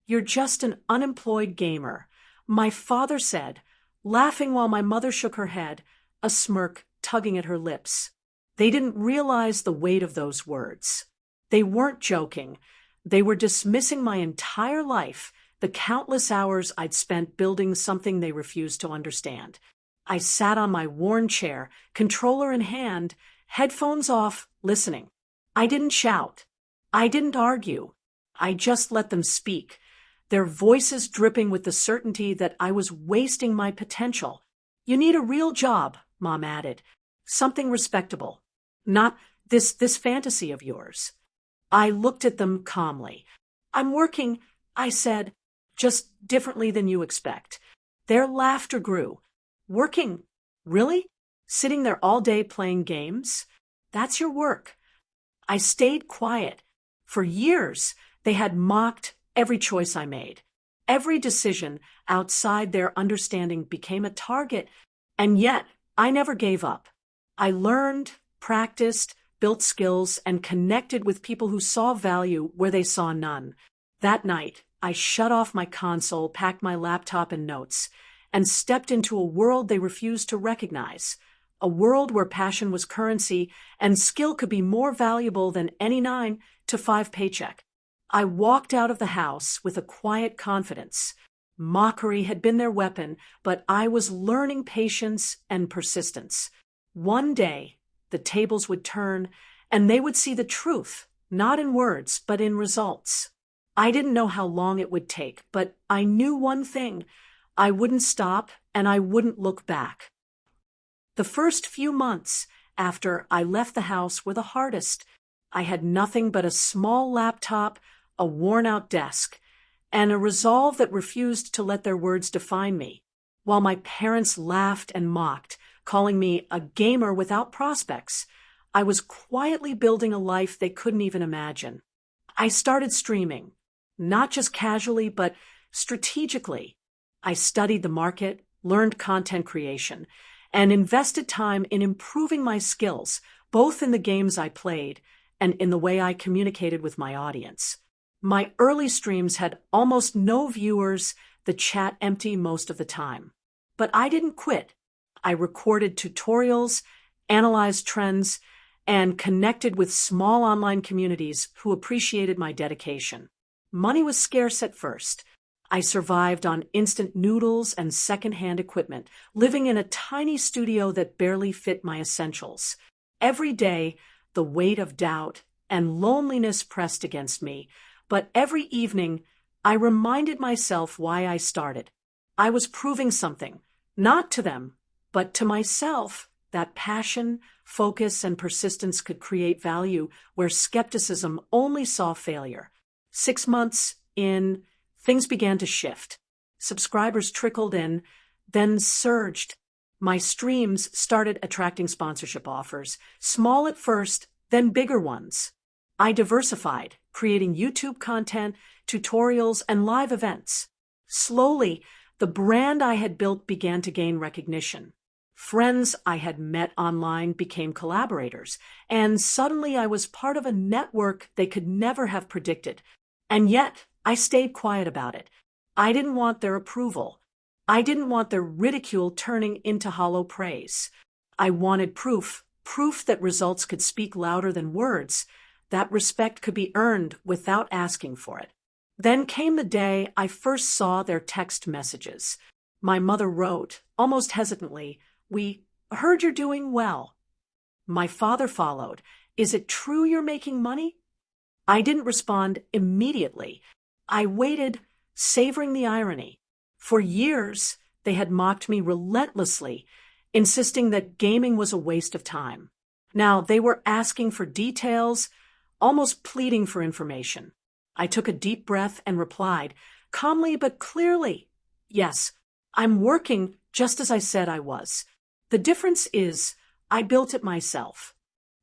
"You're just an unemployed gamer," my father said, laughing while my mother shook her head, a smirk tugging at her lips. They didn't realize the weight of those words. They weren't joking. They were dismissing my entire life, the countless hours I'd spent building something they refused to understand. I sat on my worn chair, controller in hand, headphones off, listening. I didn't shout. I didn't argue. I just let them speak, their voices dripping with the certainty that I was wasting my potential. "You need a real job," Mom added. "Something respectable. Not this fantasy of yours." I looked at them calmly. "I'm working," I said, "just differently than you expect." Their laughter grew. "Working? Really? Sitting there all day playing games? That's your work." I stayed quiet. For years, they had mocked every choice I made. Every decision outside their understanding became a target, and yet I never gave up. I learned, practiced, built skills, and connected with people who saw value where they saw none. That night, I shut off my console, packed my laptop and notes, and stepped into a world they refused to recognize. A world where passion was currency and skill could be more valuable than any 9-to-5 paycheck. I walked out of the house with a quiet confidence. Mockery had been their weapon, but I was learning patience and persistence. One day, the tables would turn, and they would see the truth, not in words, but in results. I didn't know how long it would take, but I knew one thing: I wouldn't stop, and I wouldn't look back. The first few months after I left the house were the hardest. I had nothing but a small laptop, a worn-out desk, and a resolve that refused to let their words define me. While my parents laughed and mocked, calling me a gamer without prospects, I was quietly building a life they couldn't even imagine. I started streaming, not just casually, but strategically. I studied the market, learned content creation, and invested time in improving my skills, both in the games I played and in the way I communicated with my audience. My early streams had almost no viewers, the chat empty most of the time. But I didn't quit. I recorded tutorials, analyzed trends, and connected with small online communities who appreciated my dedication. Money was scarce at first. I survived on instant noodles and secondhand equipment, living in a tiny studio that barely fit my essentials. Every day, the weight of doubt and loneliness pressed against me, but every evening, I reminded myself why I started. I was proving something, not to them, but to myself, that passion, focus, and persistence could create value where skepticism only saw failure. 6 months in, things began to shift. Subscribers trickled in, then surged. My streams started attracting sponsorship offers, small at first, then bigger ones. I diversified, creating YouTube content, tutorials, and live events. Slowly, the brand I had built began to gain recognition. Friends I had met online became collaborators, and suddenly I was part of a network they could never have predicted. And yet, I stayed quiet about it. I didn't want their approval. I didn't want their ridicule turning into hollow praise. I wanted proof that results could speak louder than words, that respect could be earned without asking for it. Then came the day I first saw their text messages. My mother wrote, almost hesitantly, "We heard you're doing well." My father followed, "Is it true you're making money?" I didn't respond immediately. I waited, savoring the irony. For years, they had mocked me relentlessly, insisting that gaming was a waste of time. Now they were asking for details, almost pleading for information. I took a deep breath and replied, calmly but clearly, "Yes, I'm working just as I said I was. The difference is, I built it myself."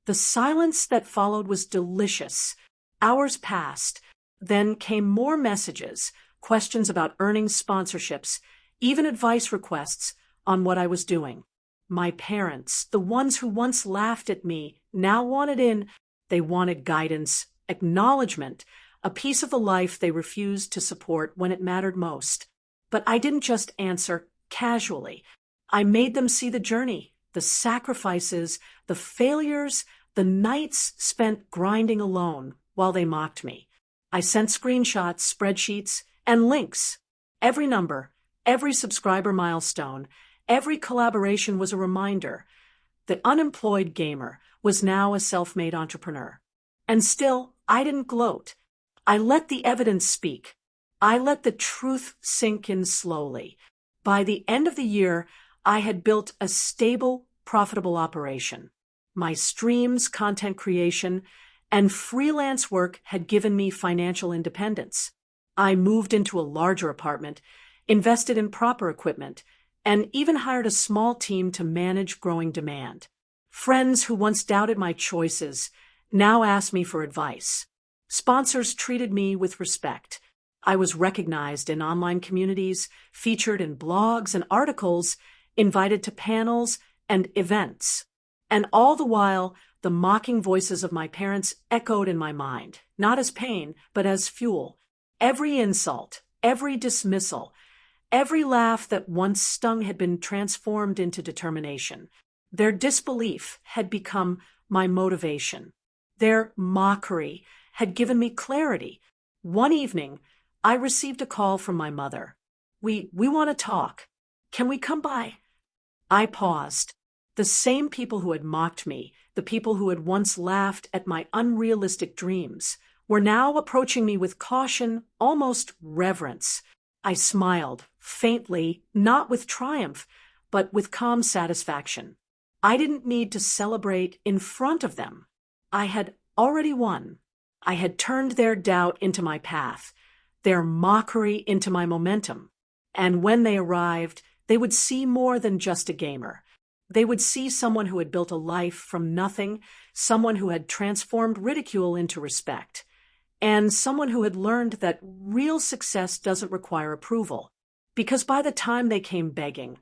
The silence that followed was delicious. Hours passed. Then came more messages, questions about earnings, sponsorships, even advice requests on what I was doing. My parents, the ones who once laughed at me, now wanted in. They wanted guidance, acknowledgement, a piece of the life they refused to support when it mattered most. But I didn't just answer casually. I made them see the journey, the sacrifices, the failures, the nights spent grinding alone while they mocked me. I sent screenshots, spreadsheets, and links. Every number, every subscriber milestone, every collaboration was a reminder. The unemployed gamer was now a self-made entrepreneur. And still, I didn't gloat. I let the evidence speak. I let the truth sink in slowly. By the end of the year, I had built a stable, profitable operation. My streams, content creation, and freelance work had given me financial independence. I moved into a larger apartment, invested in proper equipment, and even hired a small team to manage growing demand. Friends who once doubted my choices now asked me for advice. Sponsors treated me with respect. I was recognized in online communities, featured in blogs and articles, invited to panels and events. And all the while, the mocking voices of my parents echoed in my mind, not as pain, but as fuel. Every insult, every dismissal, every laugh that once stung had been transformed into determination. Their disbelief had become my motivation. Their mockery had given me clarity. One evening, I received a call from my mother. We want to talk. Can we come by? I paused. The same people who had mocked me, the people who had once laughed at my unrealistic dreams, were now approaching me with caution, almost reverence. I smiled, faintly, not with triumph, but with calm satisfaction. I didn't need to celebrate in front of them. I had already won. I had turned their doubt into my path, their mockery into my momentum. And when they arrived, they would see more than just a gamer. They would see someone who had built a life from nothing, someone who had transformed ridicule into respect, and someone who had learned that real success doesn't require approval. Because by the time they came begging,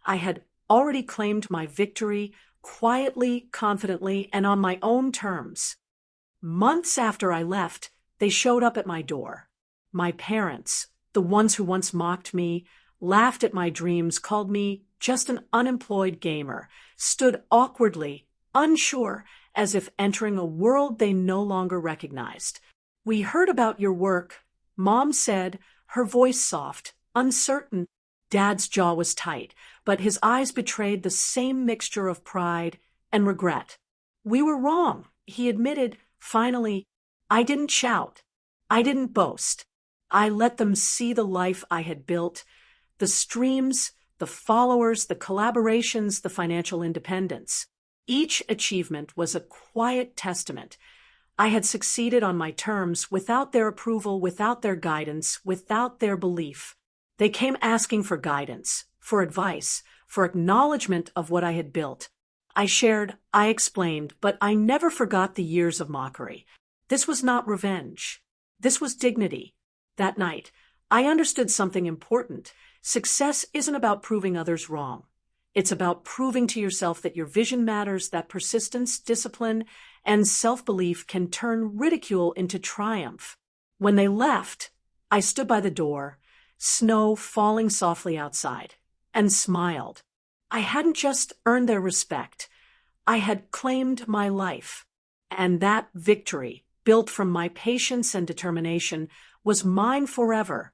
I had already claimed my victory quietly, confidently, and on my own terms. Months after I left, they showed up at my door. My parents, the ones who once mocked me, laughed at my dreams, called me just an unemployed gamer, stood awkwardly, unsure, as if entering a world they no longer recognized. "We heard about your work," Mom said, her voice soft, uncertain. Dad's jaw was tight, but his eyes betrayed the same mixture of pride and regret. "We were wrong," he admitted, finally. I didn't shout. I didn't boast. I let them see the life I had built, the streams, the followers, the collaborations, the financial independence. Each achievement was a quiet testament. I had succeeded on my terms, without their approval, without their guidance, without their belief. They came asking for guidance, for advice, for acknowledgement of what I had built. I shared, I explained, but I never forgot the years of mockery. This was not revenge. This was dignity. That night, I understood something important. Success isn't about proving others wrong. It's about proving to yourself that your vision matters, that persistence, discipline, and self-belief can turn ridicule into triumph. When they left, I stood by the door, snow falling softly outside, and smiled. I hadn't just earned their respect. I had claimed my life. And that victory, built from my patience and determination, was mine forever.